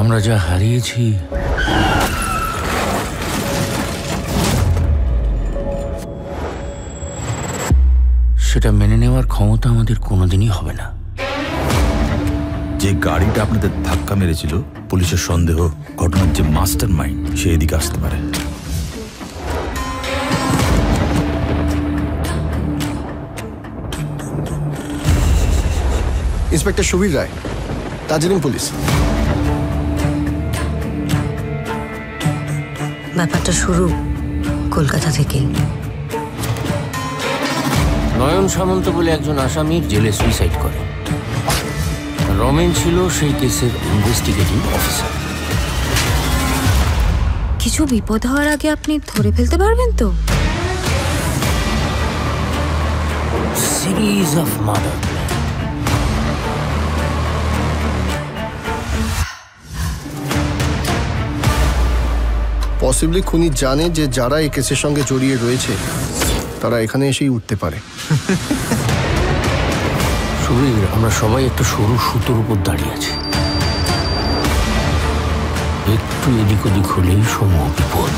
আমরা যা হারিয়েছি সেটা মেনে নেওয়ার ক্ষমতা আমাদের কোনোদিনই হবে না। যে গাড়িটা আপনাদের ধাক্কা মেরেছিল, পুলিশের সন্দেহ ঘটনার যে মাস্টার মাইন্ড সে এদিকে আসতে পারে। ইন্সপেক্টর সুবীর রায়, দার্জিলিং পুলিশ। ব্যাপারটা শুরু কলকাতা থেকে। নয়ন সামন্ত বলে একজন আসামি জেলে সুইসাইড করে। রমেন ছিল সেই কেসের ইনভেস্টিগেটিং অফিসার। কিছু বিপদ হওয়ার আগে আপনি ধরে ফেলতে পারবেন তো? Series of murder. পসিবলি খুনি জানে যে যারা এই কেসের সঙ্গে জড়িয়ে রয়েছে তারা এখানে এসেই উঠতে পারে। সুবীর, আমরা সবাই একটা সরু সুতোর উপর দাঁড়িয়ে আছি। একটু এদিক ওদিক হলেই সমূহ বিপদ।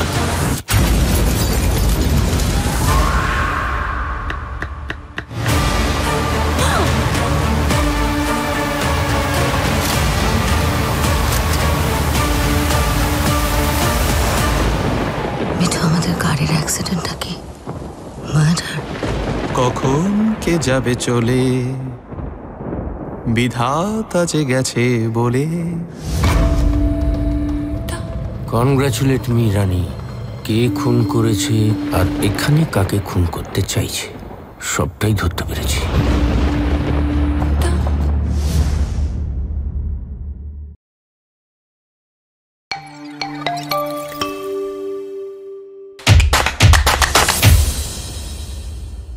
মিঠু, আমাদের গাড়ির অ্যাক্সিডেন্টটা কি মার্ডার? কখন কে যাবে চলে, বিধাতা যে গেছে বলে। কনগ্রাচুলেট মি রানী। কে খুন করেছে আর এখানে কাকে খুন করতে চাইছে সবটাই ধরতে পেরেছি।